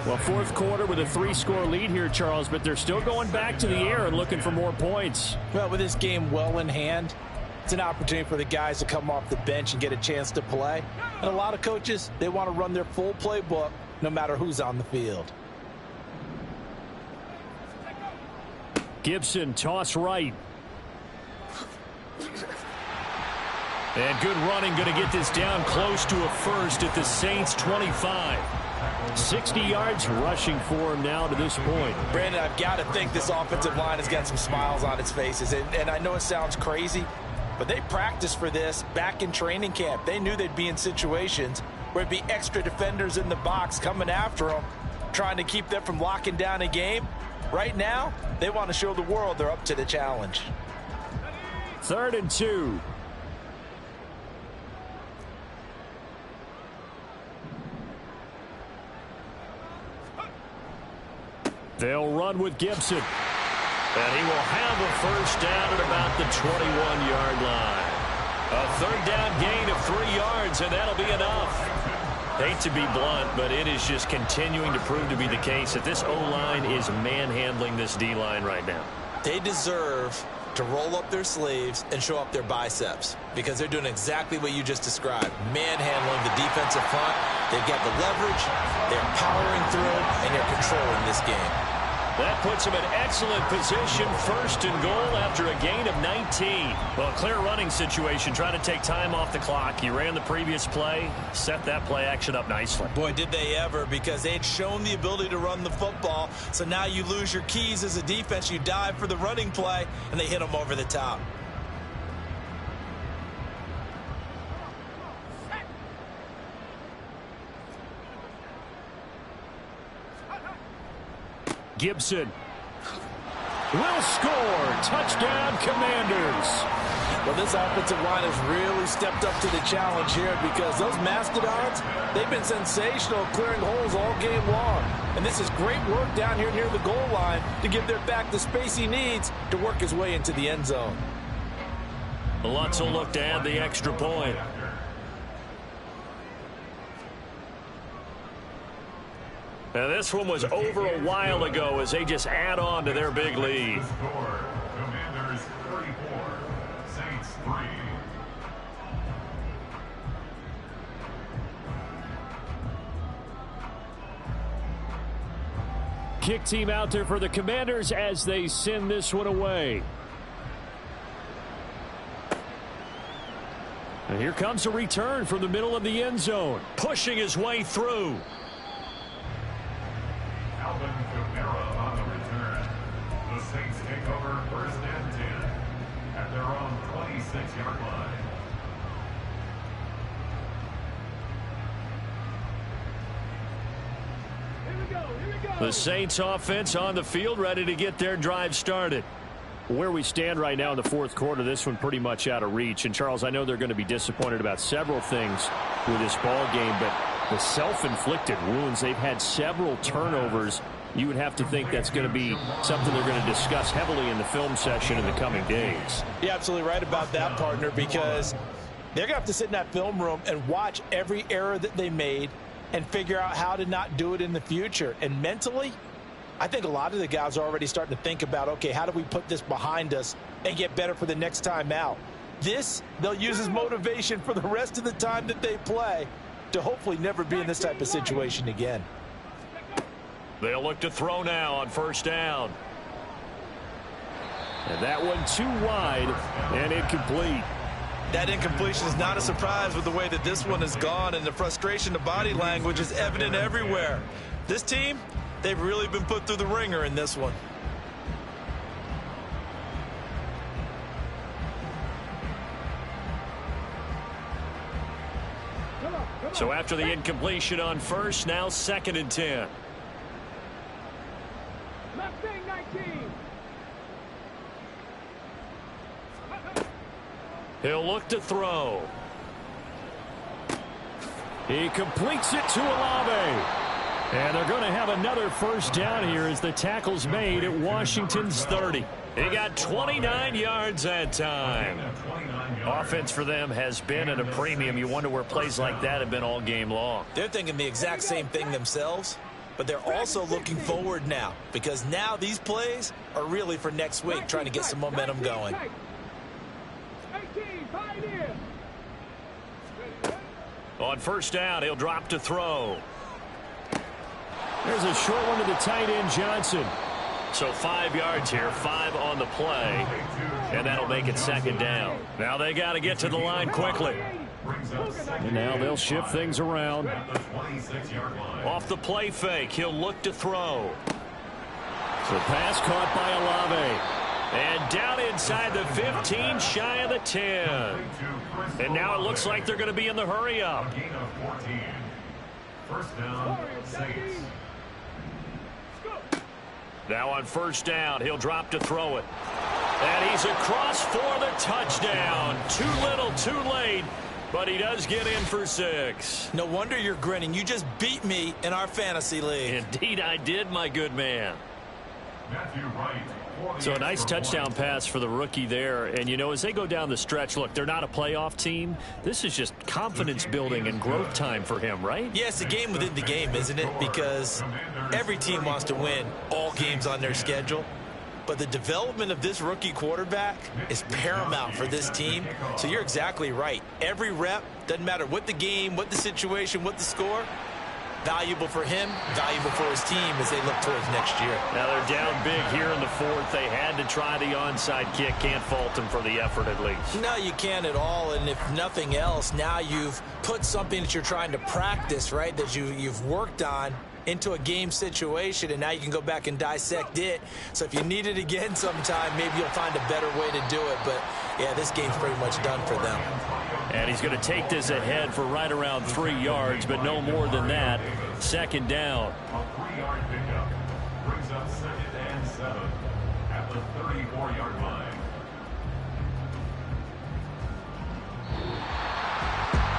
Well, 4th quarter with a 3-score lead here, Charles, but they're still going back to the air and looking for more points. Well, with this game well in hand, it's an opportunity for the guys to come off the bench and get a chance to play. And a lot of coaches, they want to run their full playbook no matter who's on the field. Gibson, toss right. And good running, going to get this down close to a first at the Saints' 25. 60 yards rushing for him now to this point. Brandon, I've got to think this offensive line has got some smiles on its faces. And I know it sounds crazy, but they practiced for this back in training camp. They knew they'd be in situations where it'd be extra defenders in the box coming after them, trying to keep them from locking down a game. Right now, they want to show the world they're up to the challenge. 3rd and 2. They'll run with Gibson. And he will have a first down at about the 21-yard line. A 3rd down gain of 3 yards, and that'll be enough. Hate to be blunt, but it is just continuing to prove to be the case that this O-line is manhandling this D-line right now. They deserve to roll up their sleeves and show up their biceps because they're doing exactly what you just described, manhandling the defensive front. They've got the leverage, they're powering through, and they're controlling this game. That puts him in excellent position, first and goal after a gain of 19. Well, a clear running situation, trying to take time off the clock. He ran the previous play, set that play action up nicely. Boy, did they ever, because they had shown the ability to run the football. So now you lose your keys as a defense. You dive for the running play, and they hit them over the top. Gibson will score. Touchdown, Commanders. Well, this offensive line has really stepped up to the challenge here because those Mastodons, they've been sensational clearing holes all game long. And this is great work down here near the goal line to give their back the space he needs to work his way into the end zone. Lutz will look to add the extra point. Now this one was over a while ago as they just add on to their big lead. Commanders 34, Saints 3. Kick team out there for the Commanders as they send this one away. And here comes a return from the middle of the end zone. Pushing his way through. Alvin Kamara on the return. The Saints take over first and 10 at their own 26-yard line. The Saints offense on the field, ready to get their drive started. Where we stand right now in the fourth quarter, this one pretty much out of reach. And, Charles, I know they're going to be disappointed about several things with this ball game, but the self-inflicted wounds, they've had several turnovers. You would have to think that's going to be something they're going to discuss heavily in the film session in the coming days. You're absolutely right about that, partner, because they're going to have to sit in that film room and watch every error that they made and figure out how to not do it in the future. And mentally, I think a lot of the guys are already starting to think about, okay, how do we put this behind us and get better for the next time out? This, they'll use as motivation for the rest of the time that they play to hopefully never be in this type of situation again. They'll look to throw now on first down. And that one too wide and incomplete. That incompletion is not a surprise with the way that this one has gone, and the frustration, the body language is evident everywhere. This team, they've really been put through the ringer in this one. So after the incompletion on first, now second and 10. Mustang 19. He'll look to throw. He completes it to Olave. And they're going to have another first down here as the tackle's made at Washington's 30. He got 29 yards that time. Offense for them has been at a premium. You wonder where plays like that have been all game long. They're thinking the exact same thing themselves, but they're also looking forward now, because now these plays are really for next week, trying to get some momentum going. 18, Pioneer. On first down, he'll drop to throw. There's a short one to the tight end, Johnson. So 5 yards here, 5 on the play, and that'll make it second down. Now they got to get to the line quickly. And now they'll shift things around. Off the play fake, he'll look to throw. So pass caught by Olave. And down inside the 15, shy of the 10. And now it looks like they're going to be in the hurry up. First down, Saints. Now on first down, he'll drop to throw it. And he's across for the touchdown. Too little, too late, but he does get in for 6. No wonder you're grinning. You just beat me in our fantasy league. Indeed I did, my good man. Matthew Wright. So a nice touchdown pass for the rookie there. And, you know, as they go down the stretch, look, they're not a playoff team. This is just confidence building and growth time for him, right? Yeah, it's a game within the game, isn't it? Because every team wants to win all games on their schedule. But the development of this rookie quarterback is paramount for this team. So you're exactly right. Every rep, doesn't matter what the game, what the situation, what the score, Valuable for him, valuable for his team as they look towards next year. Now they're down big here in the fourth. They had to try the onside kick. Can't fault them for the effort at least. No, you can't at all. And if nothing else, now you've put something that you're trying to practice, right, that you've worked on into a game situation, and now you can go back and dissect it. So if you need it again sometime, maybe you'll find a better way to do it. But, yeah, this game's pretty much done for them. And he's going to take this ahead for right around 3 yards, but no more than that. Second down. A 3-yard pickup brings up 2nd and 7 at the 34-yard line.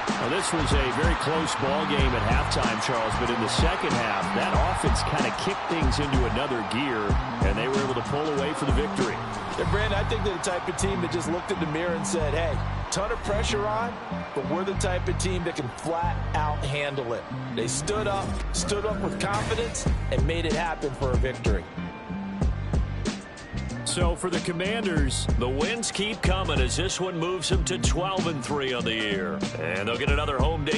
Well, this was a very close ball game at halftime, Charles, but in the second half, that offense kind of kicked things into another gear, and they were able to pull away for the victory. Yeah, Brandon, I think they're the type of team that just looked in the mirror and said, hey, ton of pressure on, but we're the type of team that can flat out handle it. They stood up with confidence, and made it happen for a victory. So for the Commanders, the wins keep coming as this one moves them to 12-3 on the year. And they'll get another home day